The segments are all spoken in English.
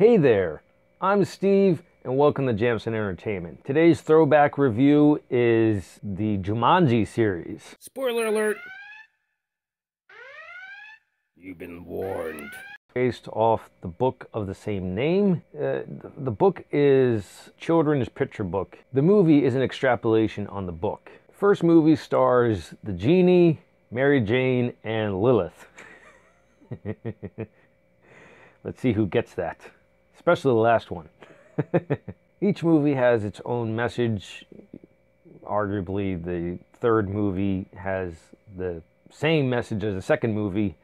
Hey there, I'm Steve and welcome to Jamsin Entertainment. Today's throwback review is the Jumanji series. Spoiler alert! You've been warned. Based off the book of the same name. The book is children's picture book. The movie is an extrapolation on the book. First movie stars the genie, Mary Jane, and Lilith. Let's see who gets that. Especially the last one. Each movie has its own message. Arguably, the third movie has the same message as the second movie.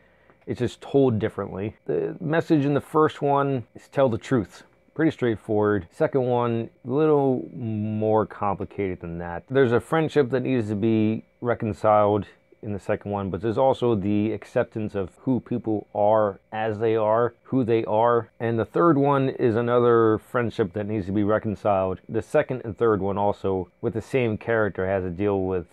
It's just told differently. The message in the first one is tell the truth. Pretty straightforward. Second one, a little more complicated than that. There's a friendship that needs to be reconciled in the second one, but there's also the acceptance of who people are as they are, who they are. And the third one is another friendship that needs to be reconciled. The second and third one also, with the same character, has to deal with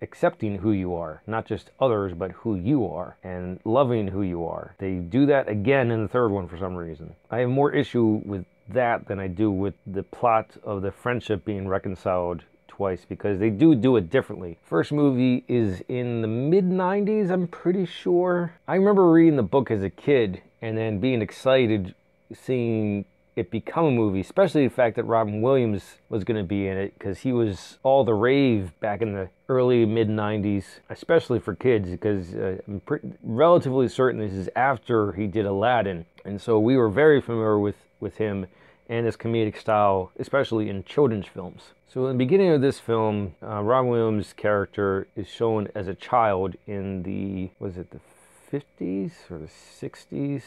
accepting who you are, not just others, but who you are, and loving who you are. They do that again in the third one for some reason. I have more issue with that than I do with the plot of the friendship being reconciled twice, because they do it differently. First movie is in the mid-90s, I'm pretty sure. I remember reading the book as a kid and then being excited seeing it become a movie, especially the fact that Robin Williams was going to be in it, because he was all the rave back in the early mid-90s, especially for kids, because I'm relatively certain this is after he did Aladdin, and so we were very familiar with him and his comedic style, especially in children's films. So in the beginning of this film, Robin Williams' character is shown as a child in the, was it the 50s or the 60s?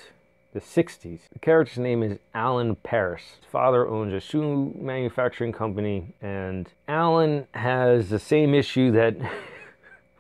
The 60s. The character's name is Alan Paris. His father owns a shoe manufacturing company, and Alan has the same issue that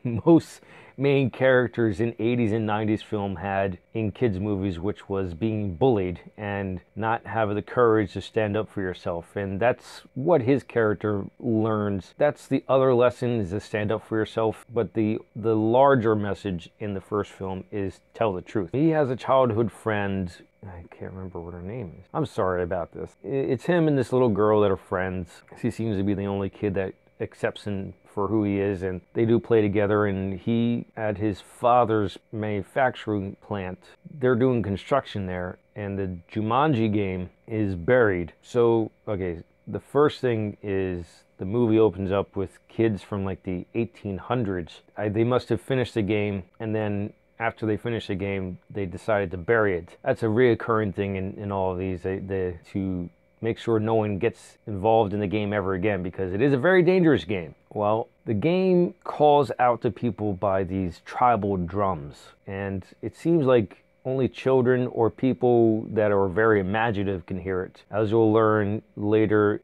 most main characters in 80s and 90s film had in kids movies, which was being bullied and not having the courage to stand up for yourself. And that's what his character learns. That's the other lesson, is to stand up for yourself. But the larger message in the first film is tell the truth. He has a childhood friend, I can't remember what her name is. I'm sorry about this. It's him and this little girl that are friends. She seems to be the only kid that accepts him for who he is, and they do play together. And he, at his father's manufacturing plant, they're doing construction there, and the Jumanji game is buried. So, okay, the first thing is the movie opens up with kids from like the 1800s. They must have finished the game, and then after they finished the game, they decided to bury it. That's a reoccurring thing in all of these, to make sure no one gets involved in the game ever again, because it is a very dangerous game. Well, the game calls out to people by these tribal drums, and it seems like only children or people that are very imaginative can hear it, as you'll learn later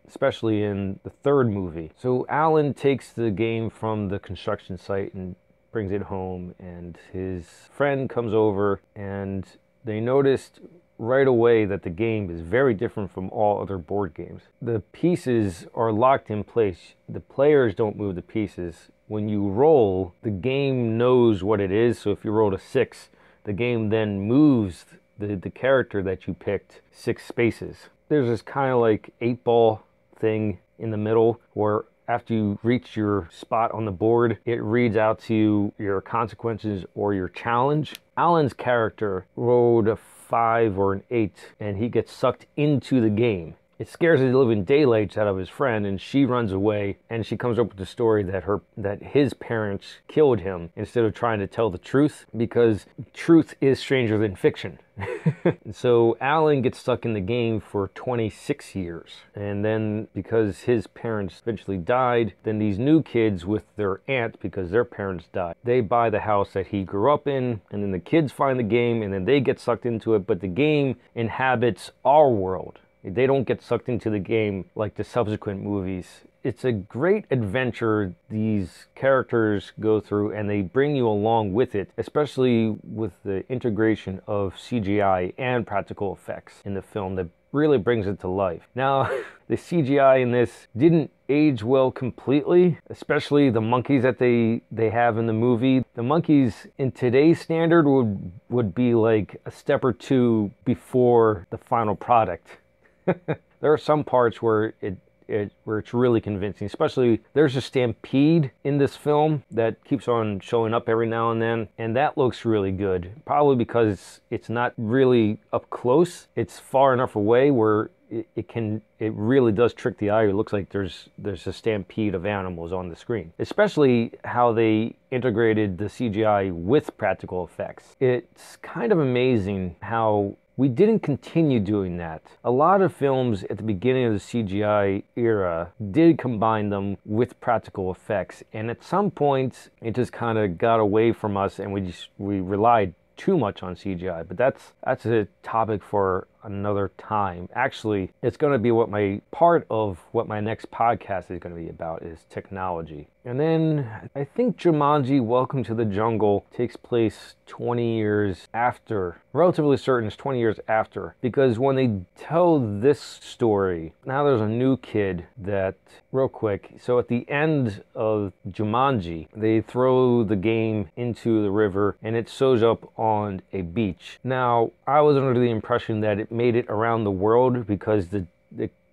especially in the third movie. So Alan takes the game from the construction site and brings it home, and his friend comes over, and they noticed right away that the game is very different from all other board games. The pieces are locked in place. The players don't move the pieces. When you roll, the game knows what it is. So if you rolled a 6, the game then moves the character that you picked 6 spaces. There's this kind of like 8-ball thing in the middle where after you reach your spot on the board, it reads out to you your consequences or your challenge. Alan's character rolled a 5 or an 8, and he gets sucked into the game. It scares the living daylights out of his friend, and she runs away, and she comes up with the story that his parents killed him instead of trying to tell the truth, because truth is stranger than fiction. So Alan gets stuck in the game for 26 years. And then because his parents eventually died, then these new kids with their aunt, because their parents died, they buy the house that he grew up in, and then the kids find the game, and then they get sucked into it, but the game inhabits our world. They don't get sucked into the game like the subsequent movies. It's a great adventure these characters go through, and they bring you along with it, especially with the integration of CGI and practical effects in the film that really brings it to life. Now, the CGI in this didn't age well completely, especially the monkeys that they have in the movie. The monkeys in today's standard would be like a step or two before the final product. There are some parts where it's really convincing, especially there's a stampede in this film that keeps on showing up every now and then, and that looks really good, probably because it's not really up close. It's far enough away where it really does trick the eye. It looks like there's a stampede of animals on the screen, especially how they integrated the CGI with practical effects. It's kind of amazing how we didn't continue doing that. A lot of films at the beginning of the CGI era did combine them with practical effects, and at some points it just kind of got away from us and we relied too much on CGI. But that's a topic for another time. Actually, it's going to be part of what my next podcast is going to be about, is technology. And then I think Jumanji Welcome to the Jungle takes place 20 years after. Relatively certain it's 20 years after, because when they tell this story, now there's a new kid that, real quick, so at the end of Jumanji, they throw the game into the river and it shows up on a beach. Now, I was under the impression that it made it around the world because the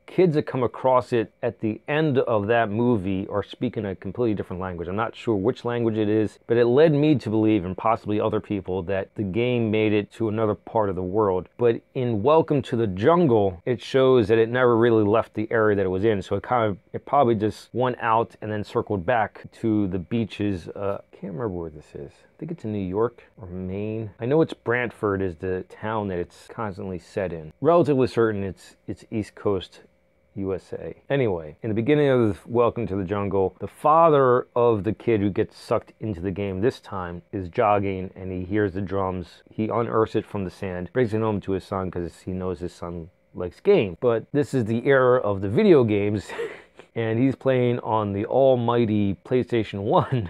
kids that come across it at the end of that movie are speaking a completely different language. I'm not sure which language it is, but it led me to believe, and possibly other people, that the game made it to another part of the world. But in Welcome to the Jungle, it shows that it never really left the area that it was in. So it probably just went out and then circled back to the beaches. I can't remember where this is. I think it's in New York or Maine. I know it's Brantford is the town that it's constantly set in. Relatively certain it's East Coast USA. Anyway, in the beginning of Welcome to the Jungle, the father of the kid who gets sucked into the game this time is jogging and he hears the drums. He unearths it from the sand, brings it home to his son because he knows his son likes games. But this is the era of the video games and he's playing on the almighty PlayStation 1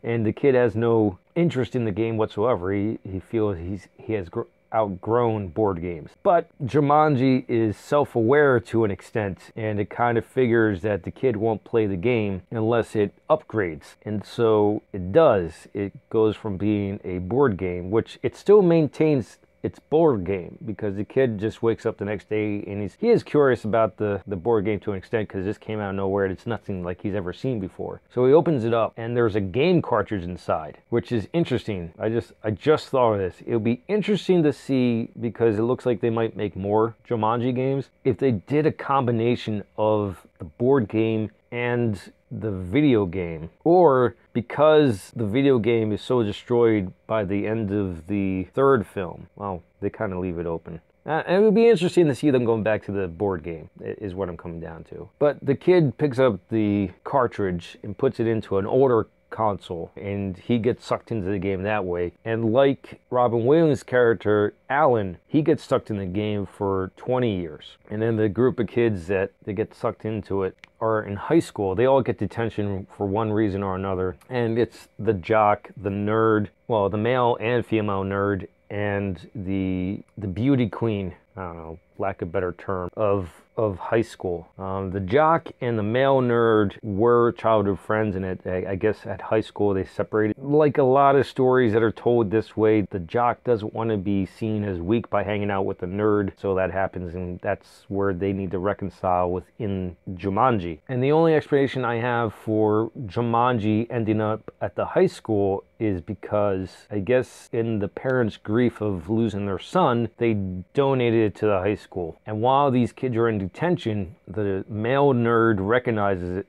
and the kid has no interest in the game whatsoever. He feels he has outgrown board games. But Jumanji is self-aware to an extent, and it kind of figures that the kid won't play the game unless it upgrades. And so it does. It goes from being a board game, which it still maintains its board game, because the kid just wakes up the next day and he is curious about the board game to an extent because this came out of nowhere and it's nothing like he's ever seen before. So he opens it up and there's a game cartridge inside, which is interesting. I just thought of this. It'll be interesting to see, because it looks like they might make more Jumanji games, if they did a combination of the board game and the video game, or because the video game is so destroyed by the end of the third film, well, they kind of leave it open. And it would be interesting to see them going back to the board game, is what I'm coming down to. But the kid picks up the cartridge and puts it into an older console, and he gets sucked into the game that way. And like Robin Williams' character Alan, he gets sucked in the game for 20 years. And then the group of kids that they get sucked into it are in high school. They all get detention for one reason or another, and it's the jock, the nerd, well, the male and female nerd, and the beauty queen, I don't know, lack of a better term, of high school. The jock and the male nerd were childhood friends, and I guess at high school they separated. Like a lot of stories that are told this way, the jock doesn't want to be seen as weak by hanging out with the nerd, so that happens, and that's where they need to reconcile within Jumanji. And the only explanation I have for Jumanji ending up at the high school is because, I guess, in the parents' grief of losing their son, they donated it to the high school. And while these kids are in detention, the male nerd recognizes it,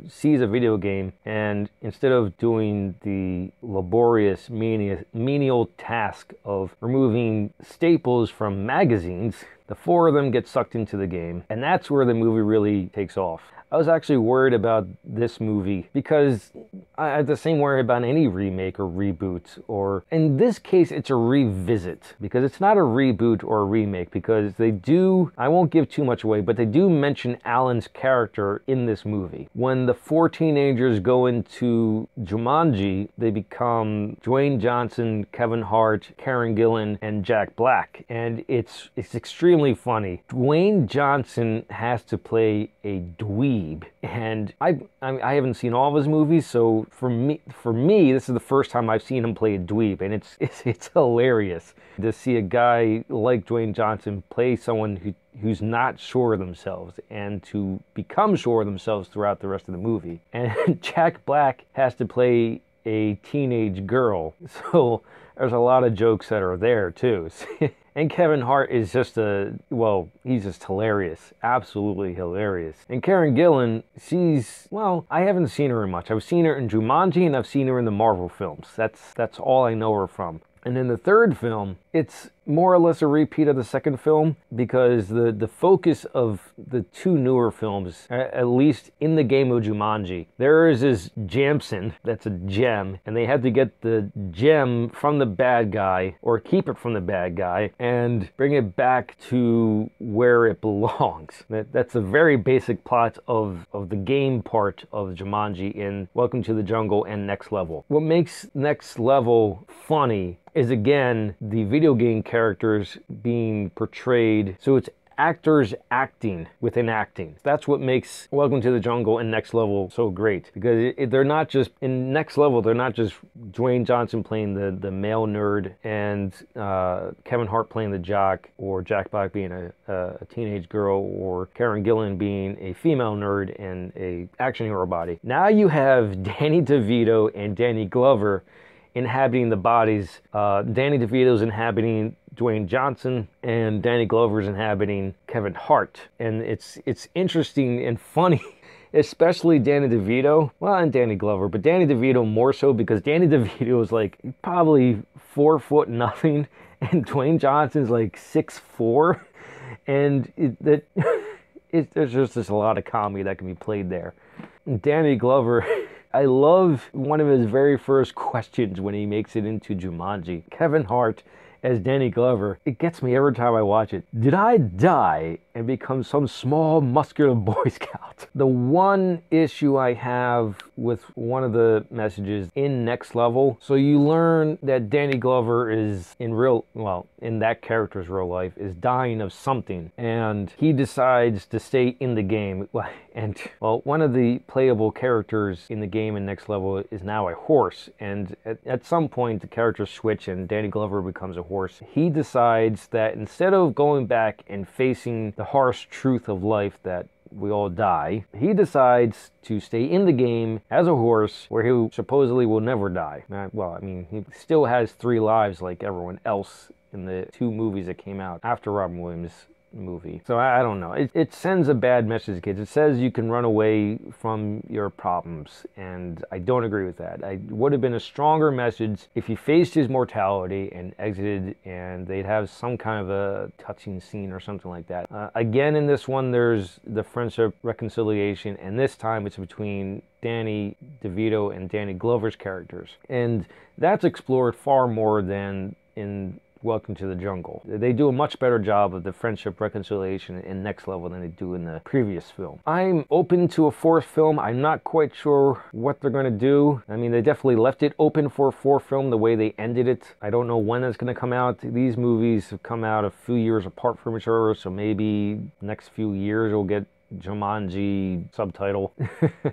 sees a video game, and instead of doing the laborious, menial task of removing staples from magazines, the four of them get sucked into the game. And that's where the movie really takes off. I was actually worried about this movie because I have the same worry about any remake or reboot, or in this case it's a revisit, because it's not a reboot or a remake, because they do, I won't give too much away, but they do mention Alan's character in this movie. When the 4 teenagers go into Jumanji, they become Dwayne Johnson, Kevin Hart, Karen Gillan, and Jack Black, and it's extremely funny. Dwayne Johnson has to play a dweeb, and I haven't seen all of his movies, so for me, this is the first time I've seen him play a dweeb, and it's hilarious to see a guy like Dwayne Johnson play someone who's not sure of themselves, and to become sure of themselves throughout the rest of the movie. And Jack Black has to play a teenage girl, so there's a lot of jokes that are there too. And Kevin Hart is just he's just hilarious. Absolutely hilarious. And Karen Gillan, I haven't seen her in much. I've seen her in Jumanji, and I've seen her in the Marvel films. That's all I know her from. And in the third film, it's more or less a repeat of the second film, because the focus of the 2 newer films, at least in the game of Jumanji, there is this Jamsin, that's a gem, and they had to get the gem from the bad guy, or keep it from the bad guy, and bring it back to where it belongs. That's a very basic plot of the game part of Jumanji in Welcome to the Jungle and Next Level. What makes Next Level funny is, again, the video game characters being portrayed, so it's actors acting within acting. That's what makes Welcome to the Jungle and Next Level so great, because they're not just, in Next Level, they're not just Dwayne Johnson playing the male nerd, and Kevin Hart playing the jock, or Jack Black being a teenage girl, or Karen Gillan being a female nerd and a action hero body. Now you have Danny DeVito and Danny Glover inhabiting the bodies. Danny DeVito's inhabiting Dwayne Johnson, and Danny Glover's inhabiting Kevin Hart. And it's interesting and funny, especially Danny DeVito, and Danny Glover, but Danny DeVito more so, because Danny DeVito is like probably 4 foot nothing, and Dwayne Johnson's like 6'4", and there's just a lot of comedy that can be played there. And Danny Glover, I love one of his very first questions when he makes it into Jumanji. Kevin Hart as Danny Glover, it gets me every time I watch it. Did I die and become some small muscular Boy Scout? The one issue I have with one of the messages in Next Level, so you learn that Danny Glover is in that character's real life, is dying of something, and he decides to stay in the game. And one of the playable characters in the game in Next Level is now a horse, and at some point the characters switch and Danny Glover becomes a horse. He decides that instead of going back and facing the harsh truth of life that we all die, he decides to stay in the game as a horse, where he supposedly will never die. He still has 3 lives like everyone else in the 2 movies that came out after Robin Williams' movie. So I don't know. It sends a bad message to kids. It says you can run away from your problems, and I don't agree with that. It would have been a stronger message if he faced his mortality and exited, and they'd have some kind of a touching scene or something like that. Again, in this one, there's the friendship reconciliation, and this time it's between Danny DeVito and Danny Glover's characters, and that's explored far more than in Welcome to the Jungle. They do a much better job of the friendship reconciliation in Next Level than they do in the previous film. I'm open to a 4th film. I'm not quite sure what they're going to do. I mean, they definitely left it open for a 4th film the way they ended it. I don't know when it's going to come out. These movies have come out a few years apart from each other, so maybe next few years we'll get Jumanji subtitle.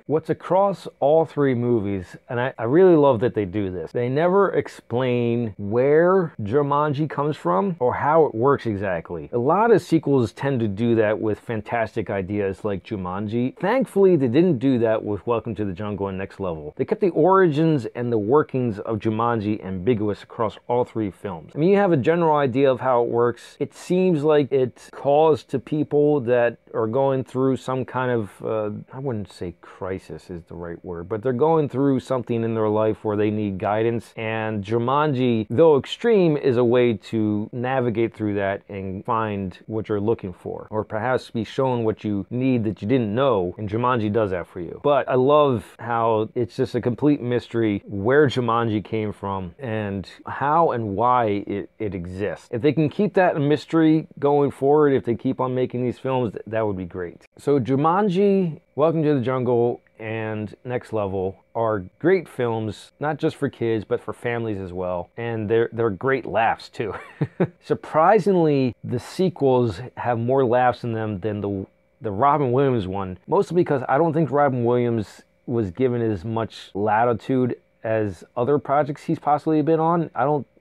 What's across all 3 movies, and I really love that they do this, they never explain where Jumanji comes from or how it works exactly. A lot of sequels tend to do that with fantastic ideas like Jumanji. Thankfully, they didn't do that with Welcome to the Jungle and Next Level. They kept the origins and the workings of Jumanji ambiguous across all 3 films. I mean, you have a general idea of how it works. It seems like it calls to people that are going through some kind of, I wouldn't say crisis is the right word, but they're going through something in their life where they need guidance. And Jumanji, though extreme, is a way to navigate through that and find what you're looking for, or perhaps be shown what you need that you didn't know, and Jumanji does that for you. But I love how it's just a complete mystery where Jumanji came from and how and why it exists. If they can keep that a mystery going forward, if they keep on making these films, that would be great. So Jumanji, Welcome to the Jungle, and Next Level are great films, not just for kids, but for families as well. And they're great laughs too. Surprisingly, the sequels have more laughs in them than the Robin Williams one, mostly because I don't think Robin Williams was given as much latitude as other projects he's possibly been on.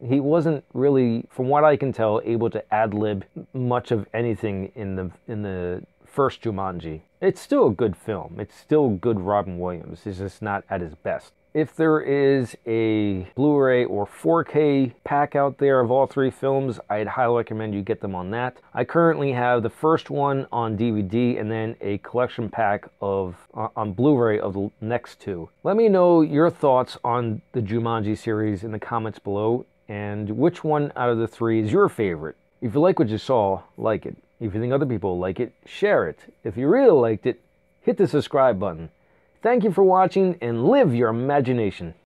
He wasn't really, from what I can tell, able to ad-lib much of anything in the first Jumanji. It's still a good film. It's still good Robin Williams. It's just not at his best. If there is a Blu-ray or 4K pack out there of all three films, I'd highly recommend you get them on that. I currently have the first one on DVD and then a collection pack on Blu-ray of the next two. Let me know your thoughts on the Jumanji series in the comments below, and which one out of the three is your favorite. If you like what you saw, like it. If you think other people like it, share it. If you really liked it, hit the subscribe button. Thank you for watching, and live your imagination.